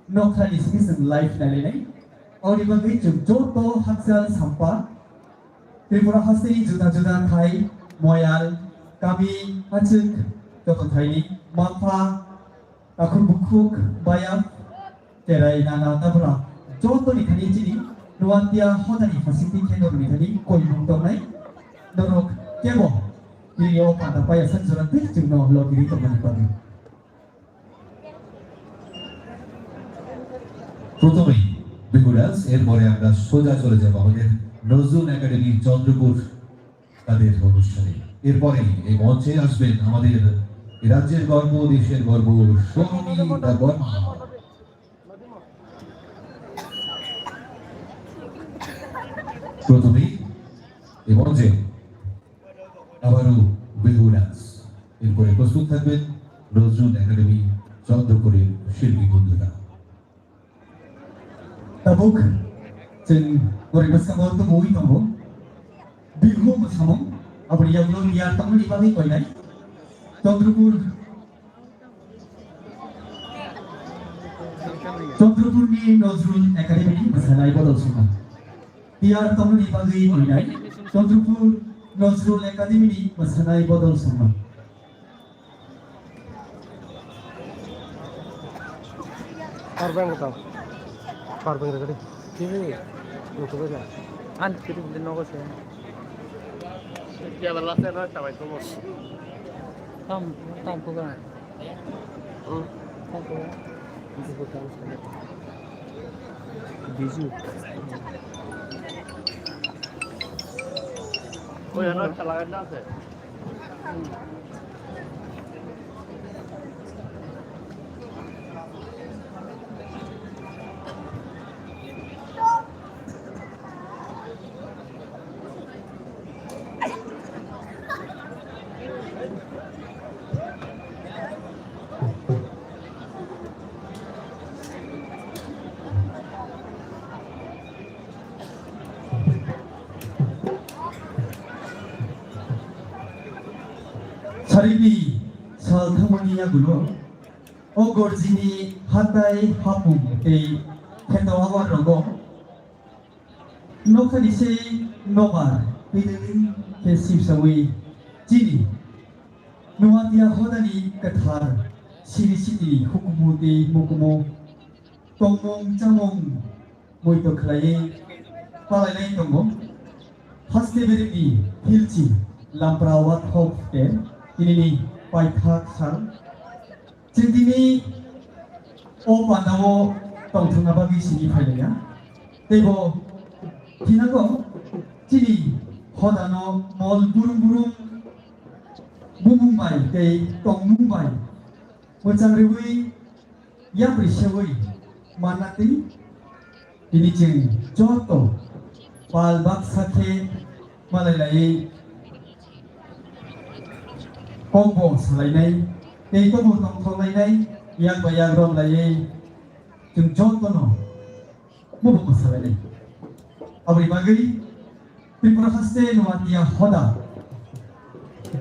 नखरानि सिङै जों लाइभ नायलायनाय अनि बागै जों ज'थ' हाकसाल साम्पा त्रिपुरा हास्टेनि जुदा जुदा थाइ मयाल गामि हाचुक ज'थ' थाइनि माफा आखुर बुखुक बायाम जेरै नाना नाब्रा ज'थ'नि थानि जिनि नुवान्तिया हदानि फारसेथि केनरनि थानि कयमुं दंनाय दरक केबो दिनियाव पाता पाया सानजुरान्ति जोंनाव लगिरि दंनाय बागै প্রথমেই বিহুরাজ এরপরে আমরা সোজা চলে যাব আমাদের নজরুল একাডেমি চন্দ্রপুর তাদের অনুষ্ঠানে এরপরে এই মঞ্চে আসবেন আমাদের রাজ্যের গর্ব দেশের গর্ব সৌমিতা বর্মা প্রথমেই এই মঞ্চে আবারও বিহুরাজ এরপরে প্রস্তুত থাকবেন নজরুল একাডেমি চন্দ্রপুরের শিল্পী বন্ধুরা tabuk जों गरि मोसामाव दंबावै दङ बिहु मोसामाव आबरियावनो निया तांनि बागै कयनाय चंद्रपुरनि नजरुल एकाडेमी मोसानाय बदलसमा बियार तांनि बागै कयनाय चंद्रपुर नजरुल एकाडेमी मोसानाय बदलसमा Arbang betul. Arbang tadi. Ini untuk apa? Ant kita beli nogo sih. Dia berlaku na sampai tu. Tam juga. Tam juga. Ini betul sekali. Biju. Oh ya, nak calakan dah sih. सारिनि सालथामनिया गुलो ओ गरजिनि हाथाय हापुं ए खेन्दाव आवार रंगो नखानिसे नबार बिदिनि केसिबसावै जिनि नुवातिया हदानि कथार सिरि सिरि हुकुमुति मुकुमु तंमं चामं मयतो खलायै पालायनाय दङ हास्टेबेरिनि हिलचि लामप्रावात हफते ini paithak sang jendini o pandawo tongthanga bagi sini phailaya tebo tinago jini hodano mol burung burung bumung bai tei tongmung bai mochang rewi yapri sewi manati ini jeng joto pal bak sakhe malalai Kombo selainai, teko botong selainai, yang bayar rom lagi, jeng contohno, mubu selainai. Abri bagi, Tripura haste nuatia hoda,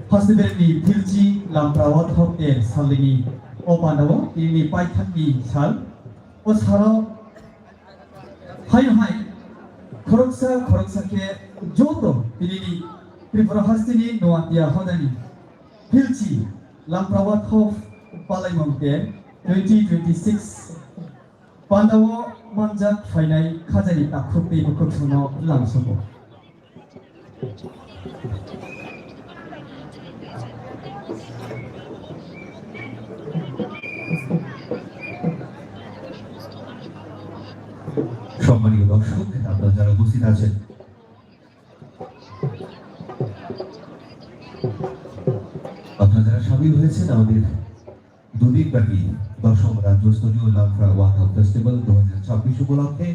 haste berni filci lamprawat hote salini, opanawo ini paithaki sal, osaro, hai, koroksa ke joto ini Tripura haste ni nuatia hoda ni. Hilchi Lamprawat Hof Palaimongke 2026 Pandawo Manjak Fainai Kajani Takrupi Bukutsuno Lamsobo সম্মানীয় দর্শক আপনারা যারা উপস্থিত আছেন আপনারা যারা সামিল হয়েছেন আমাদের দুদিন ব্যাপী দশম রাজ্যস্তরীয় লামফ্রা ওয়াকআউট ফেস্টিভ্যাল 2026 উপলক্ষে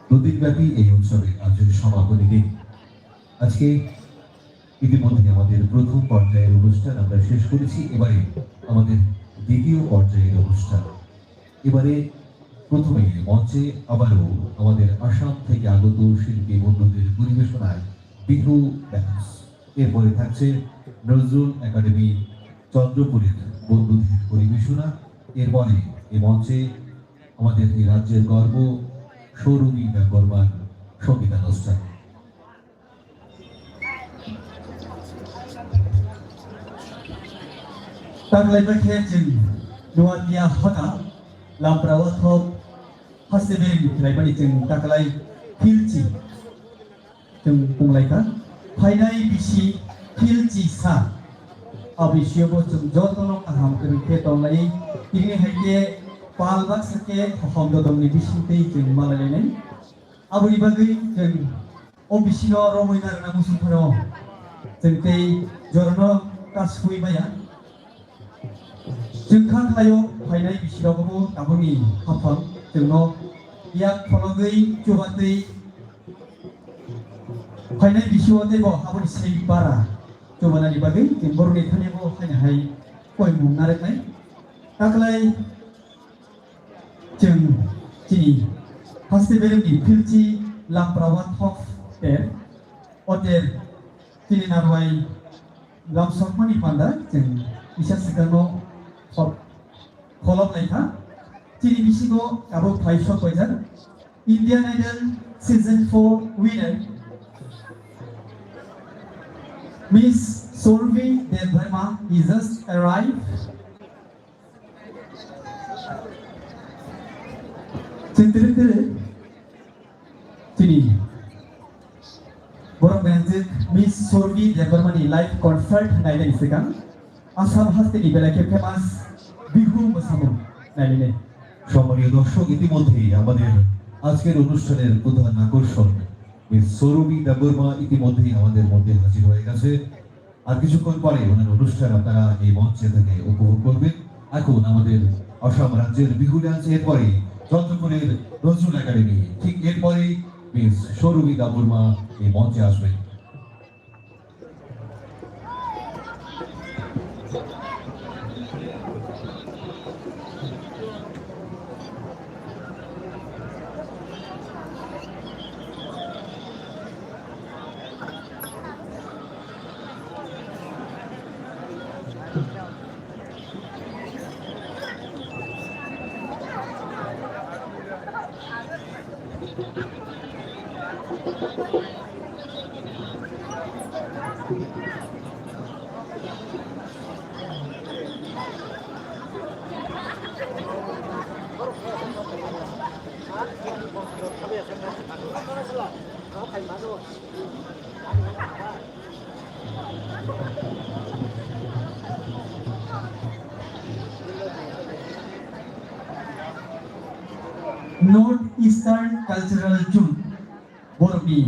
দুদিন ব্যাপী এই উৎসবের আজকের সমাপনী দিন আজকে ইতিমধ্যে আমাদের প্রথম পর্যায়ের অনুষ্ঠান আমরা শেষ করেছি এবারে আমাদের দ্বিতীয় পর্যায়ের অনুষ্ঠান এবারে প্রথমে মঞ্চে আবারও আমাদের আসাম থেকে আগত শিল্পী বন্ধুদের পরিবেশনায় বিহু ডান্স এরপরে থাকছে নজরুল একাডেমি চন্দ্রপুরের বন্ধুদের পরিবেশনা এরপরে এই মঞ্চে আমাদের এই রাজ্যের গর্ব Sourabhi বর্মার সঙ্গীতানুষ্ঠান। Taglaibakhya jing nuatia hota lamprawathop haseberi laibani jing taglai hilchi jing punglaika phainai bisi hilchi sa abisyobo jing jotono kaham kerke tonglai ini haike palbak sake homdo dongni bisintei jing malalene abuni bagai jing obisino romoinar namusupano jing tei jorno kasui maya जोंखा थायो फायनाय बिसिरावबो दाबोनि हाफां जोंनो याक फलगै जुबादै फायनाय बिसिवादेबो हाबोनि sei बारा जुबानानि बागै जों बरनि थानेबो फायनो हाय कय मुंनारनाय ताकलाय जों दिनै फेस्टिभेलनि फिल्ची लामप्रावा थफ टेर अटेर दिनै नारवाय लामसकमानि पान्दा जों इसा सिगाङाव Kolom lain ha, ciri bisigo kabo Paisho Poiser, Indian Idol Season 4 winner, Miss Survi Devarma, he just arrived. Cintiri ciri, borong benzik Miss Survi Devarma ni live concert naik sekarang, asal hasil di belakang famous. Bihu মোসামো নাইলে সম্মানীয় দর্শক, ইতিমধ্যেই আমাদের আজকের অনুষ্ঠানের প্রধান আকর্ষণ miss Sourabhi Debbarma ইতিমধ্যেই আমাদের মধ্যে হাজির হয়ে গেছে। আর কিছুক্ষণ পরে ওনার অনুষ্ঠান আপনারা এই মঞ্চে থেকে উপভোগ করবেন। এখন আমাদের আসাম রাজ্যের বিহু ডান্স, এরপরে চন্দ্রপুরের নজরুল একাডেমি, ঠিক এরপরেই মিস সৌরভী দেববর্মা এই মঞ্চে আসবেন। North Eastern Cultural June Borbi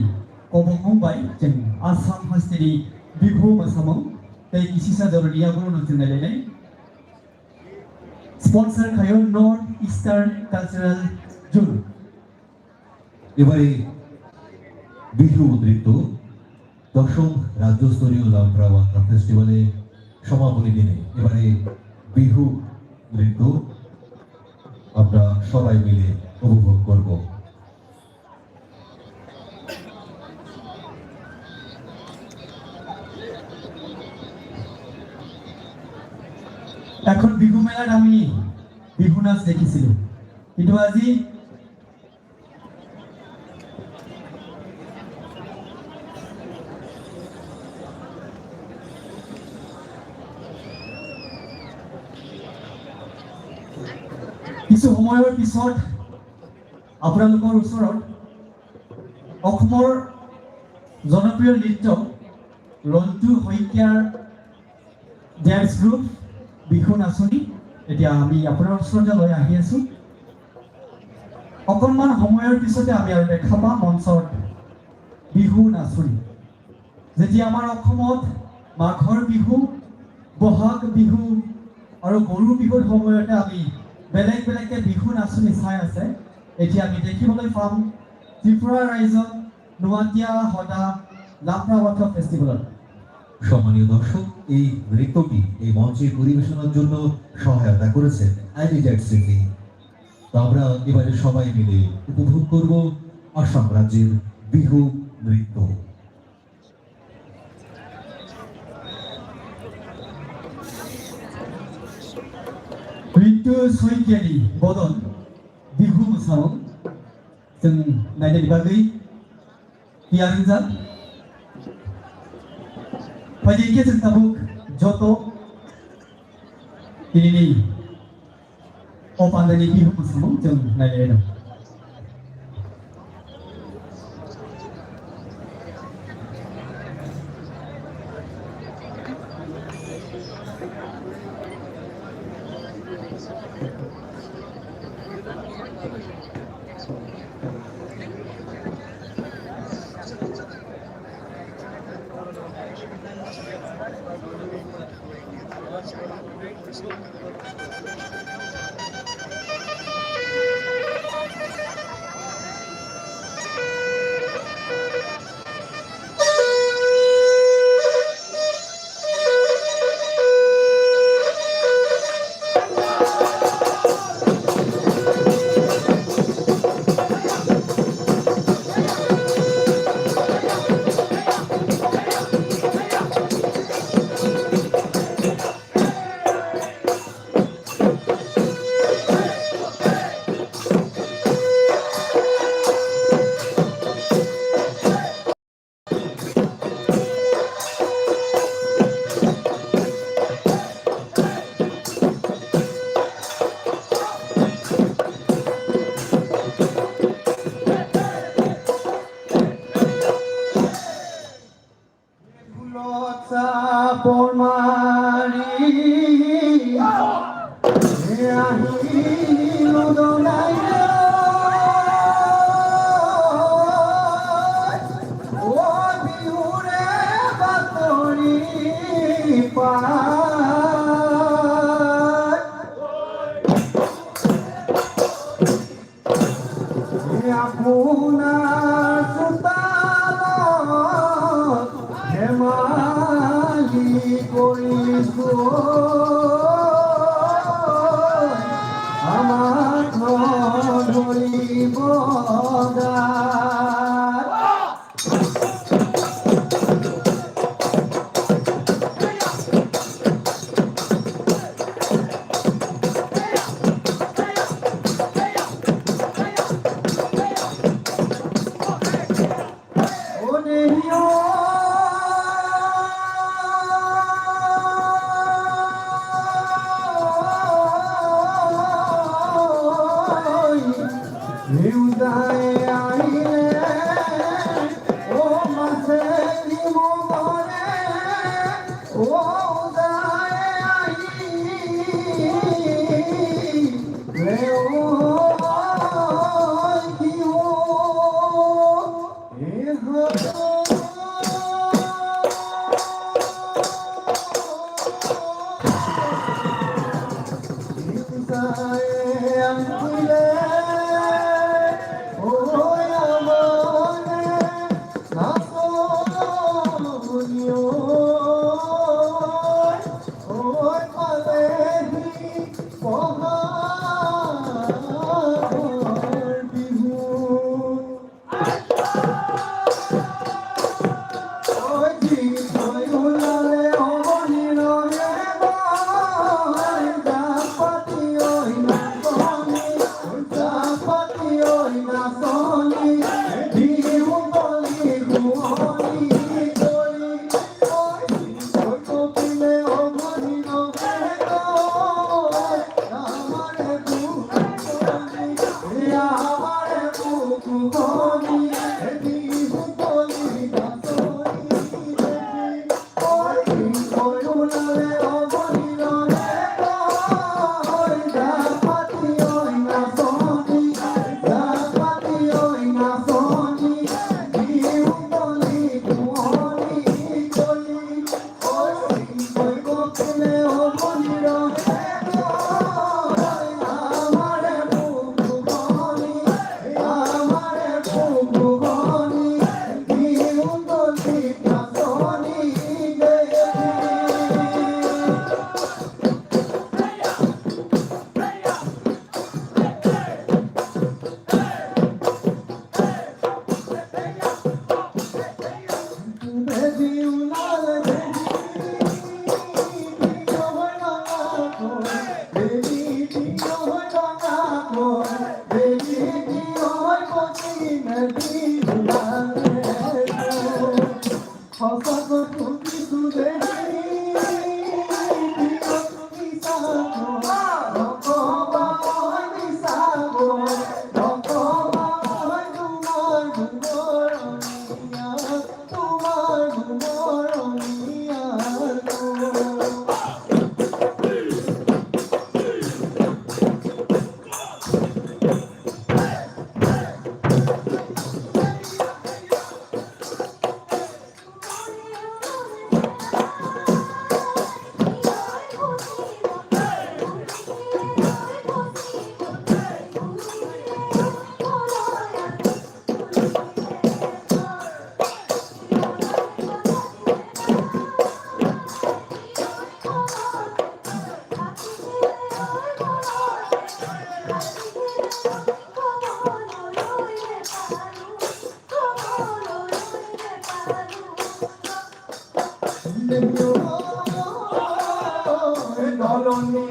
Kobongbai Jeng Assam Hasteri Bihu Masamong Tei Isisa Dorodia Bruno Tunelele Sponsor Kayo North Eastern Cultural June এবারে বিহু নৃত্য দশম রাজ্যস্তরীয় লামপ্রাওয়া ফেস্টিভ্যালে সমাপনী দিনে এবারে বিহু নৃত্য আমরা সবাই মিলে উপভোগ করব। এখন বিহু মেলার আমি বিহু নাচ দেখেছিলাম, কিন্তু আজি কিছু সময়ৰ পিছত আপোনালোকৰ ওচৰত অসমৰ জনপ্ৰিয় নৃত্য ৰঞ্জু শইকীয়াৰ ডেন্স গ্ৰুপ বিহু নাচনি এতিয়া আমি আপোনাৰ ওচৰলৈ লৈ আহি আছো। অকণমান সময়ৰ পিছতে আমি আৰু দেখা পাম মঞ্চত বিহু নাচনি। যেতিয়া আমাৰ অসমত মাঘৰ বিহু, বহাগ বিহু আৰু গৰু বিহুৰ সময়তে আমি বেলেগ বেলেগকে বিহু নাচনি চাই আছে, এতিয়া আমি দেখিবলৈ পাম ত্ৰিপুৰা ৰাইজৰ নোয়াতিয়া হদা লামপ্ৰাৱাথ ফেষ্টিভেলত। সম্মানীয় দর্শক, এই নৃত্যটি এই মঞ্চে পরিবেশনার জন্য সহায়তা করেছেন আইডিজেট সিটি। তো আমরা এবারে সবাই মিলে উপভোগ করব আসাম রাজ্যের বিহু নৃত্য। बिट्टु सयकियानि बदन बिहु मोसानायाव जों नायनायनि बागै तियारि फाइदिंके जों tabuk joto ini opandani bihu mosaनायाव जों नायनाय दं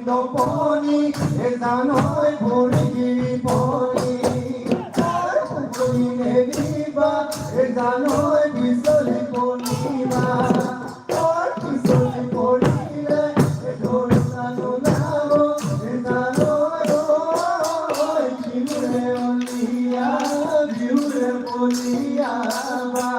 পনি এ জানয় ভরি পনি কইলে দিবা এ জানয় বিসলি পনিবা আর বিসলি পনিলে এ ঢোল জানো নাও এ জানয় ওই বিউরে অলিয়া বিউরে বলিয়া বা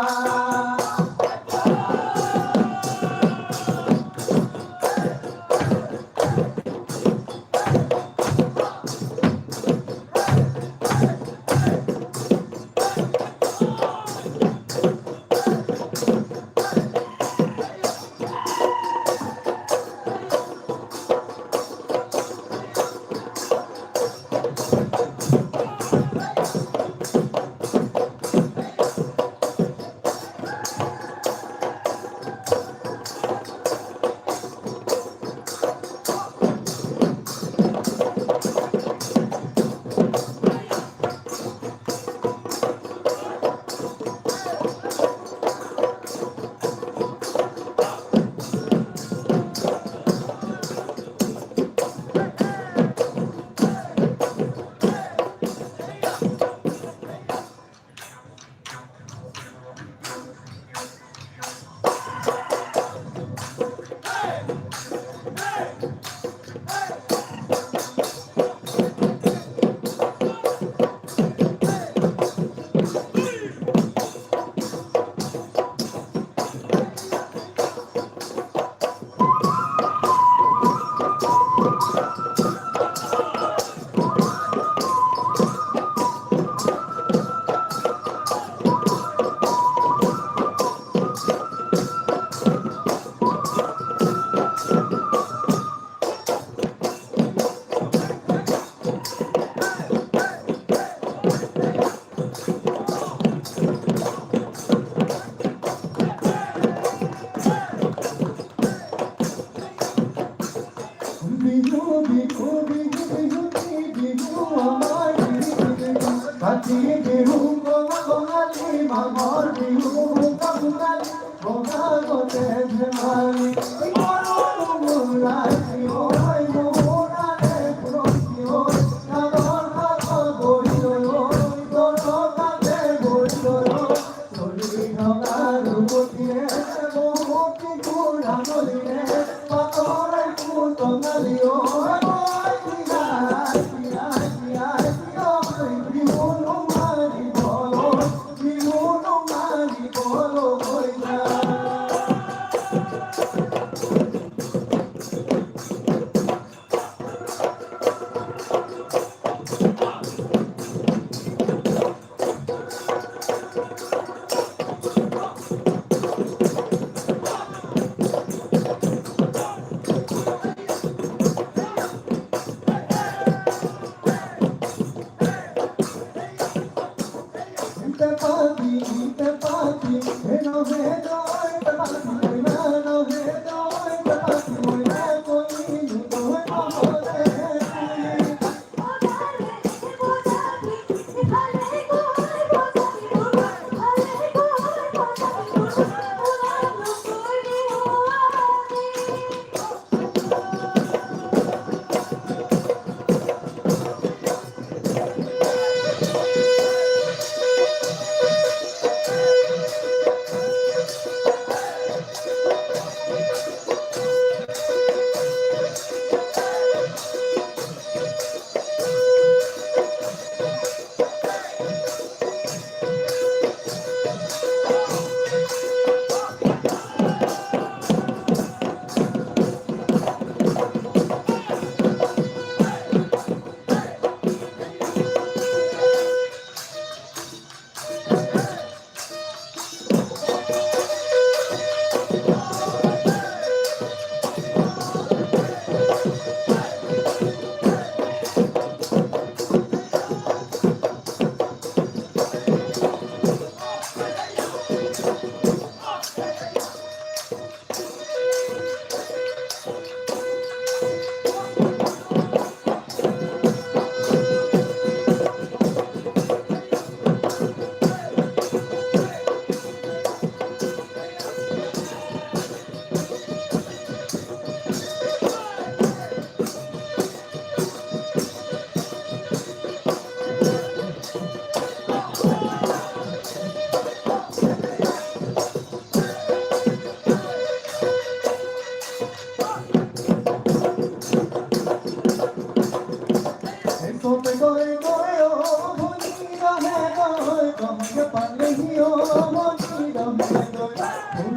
Kope kore kore o boni rahe goy Kamke pale hi o boni rahe goy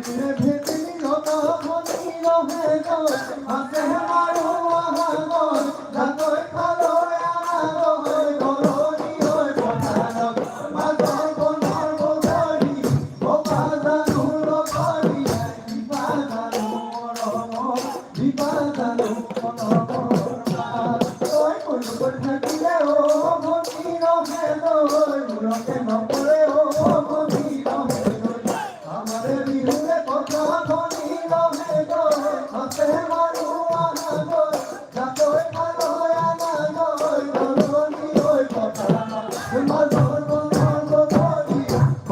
Phule bhetli lota boni rahe goy Ase maro aha goy Jakoy khalo ana goy Goroni hoy pothanok Magoy konar bogari Opadanu lokari Vipadanu moromo Vipadanu moromo Oi pulpul thakile o boni rahe goy Muroke nopore o boni rahe goy Amare birule kotha boni rahe goy Ase maru aha goy Jakoy khalo ana goy Goroni hoy pothanok Mazor konar bogari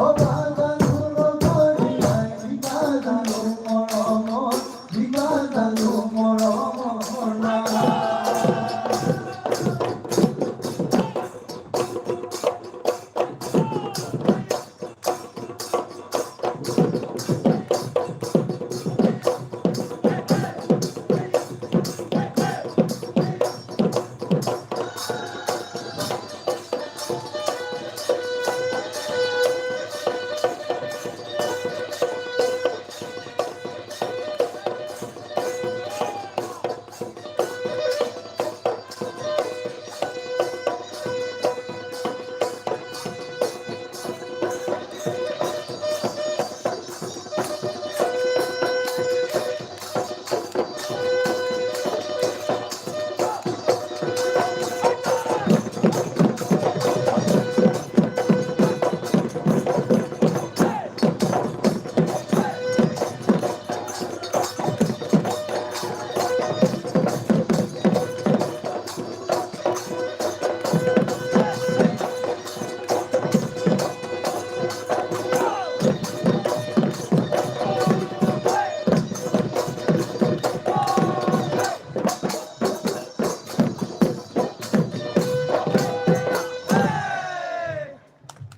Opadanu lokari Vipadanu moromo Vipadanu moromo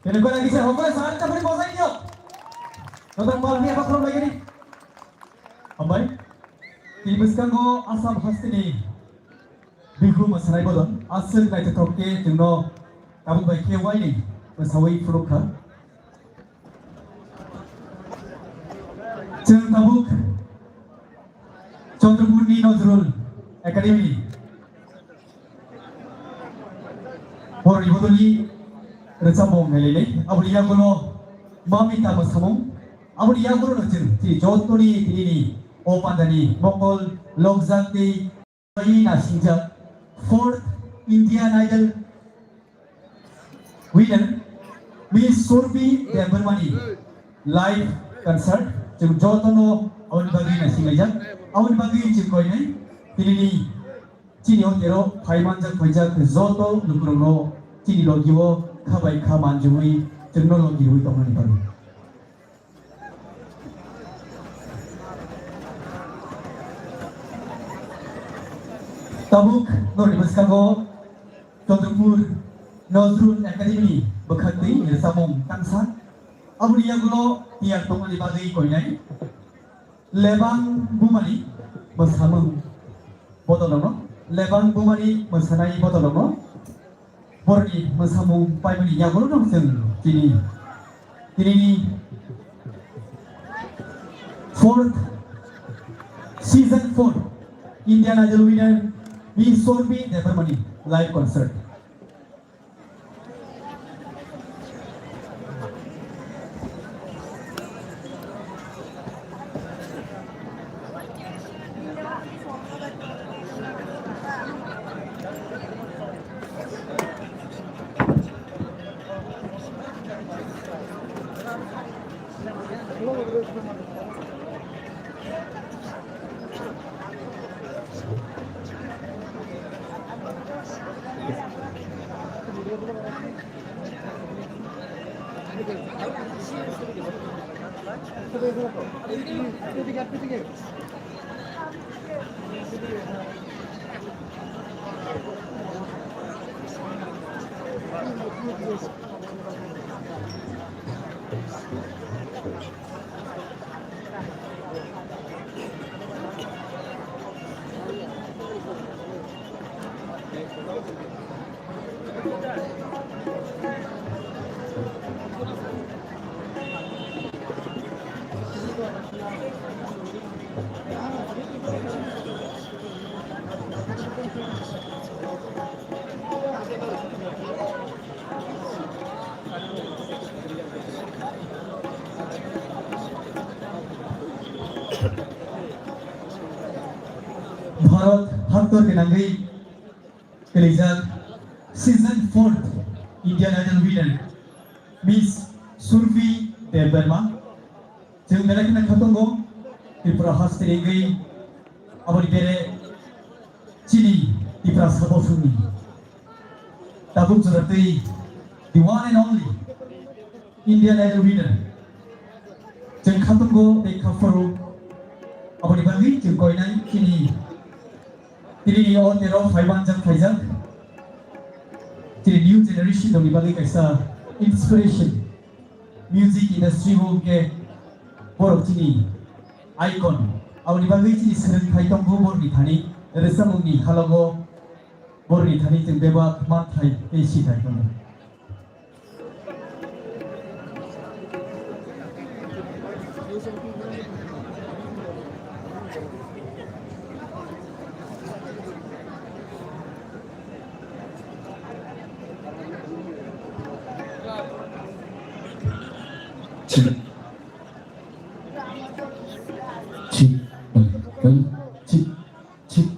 Kenapa lagi saya hobi saat kita beri pausa ini? Nonton malam ini apa kalau lagi ni? Ambai, ibiskan go asam hastini bihu masarai bodon asal naik tertoke jengno tabuk baik kewai ni masawai fuluka. Jeng tabuk Chandrapurni Nazrul Academy. Por ibodoli Recamong nilai, abu dia golo mami tamu samong, abu dia golo nacin, ti jotoni ini opandani Mongol Lokjati Ina Sinja 4th Indian Idol winner Miss Surbi Devarmani live concert, jeng jotono awal bagi nasi ngajak, awal bagi cikoi ni, ini cini otero Paimanjak Pajak joto lukurono cini logiwo Kabai kaman jui teknologi hui tongani baru. Tabuk nori beskago Chandrapur Nazrul Academy bekhati samong tangsa. Abu dia gulo tiang tongani bagi koinai. Lebang bumani besamong botolono. Lebang bumani besanai botolono. Borni masamung paimani yagolo dong sen kini 4th season 4 Indian Idol winner Miss Surbi Devarmani live concert. Bharat हादर गोनाङै गेलेजाक season 4 Indian idol winner miss Surabhi Debbarma जों मेलाखिना खातंगो त्रिपुरा हास्टेलिंगै आबारि बेरे चिनी Tripura साबसुनि दाबुक जरातै the one and only Indian Idol winner जों खातंगो दै खाफोरु आबारि बागै जों गयनाय खिनि Tiri on the road 500 Tiri new generation of Ibali Kaisa inspiration music industry wo ke borok tini icon awni Ibali tini seren khaitong bo borni thani resamungni halago borni thani jeng beba man thai peshi khaitong Chip, chip, chip.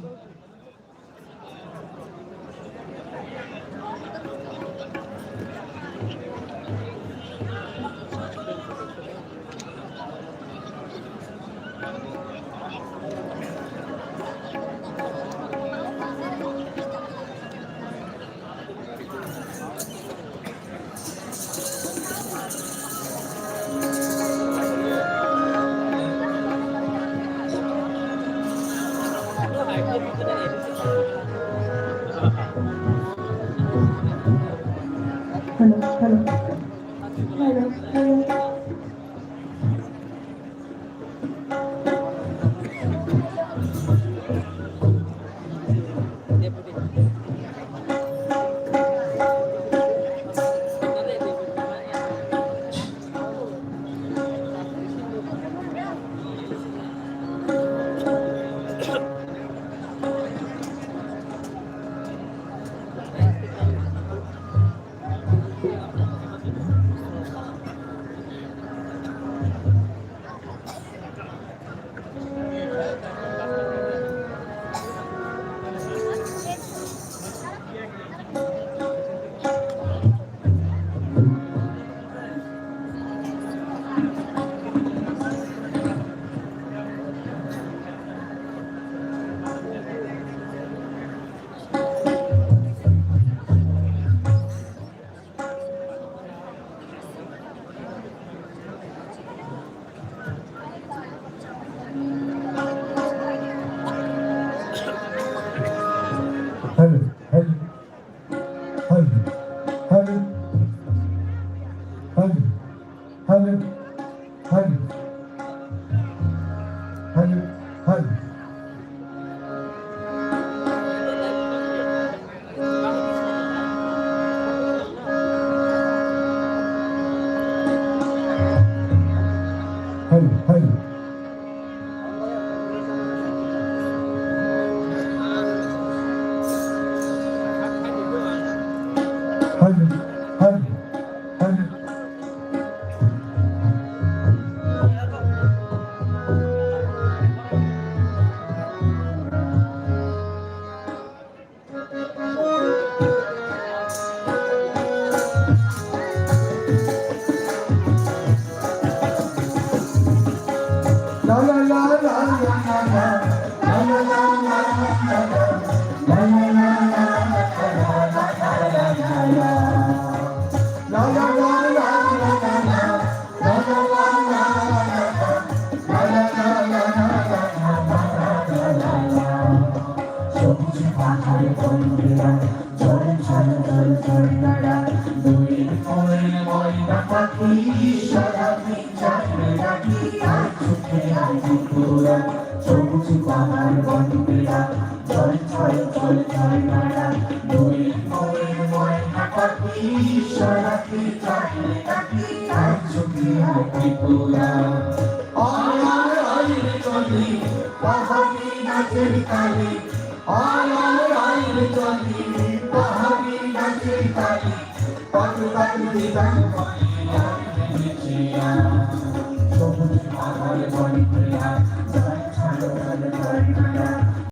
সবুজ পাহাড় বনবিরা জল ছয় জল ছয় মারা দুই ময়ের ময়না পাখি সরাতে চাইলে তাকে আর চোখে ত্রিপুরা আয় আয় আয় রে চলি পাহাড়ি নাচের তালে আয় আয় আয় রে চলি পাহাড়ি নাচের তালে পাতু পাতু দিদান সবুজ পাহাড়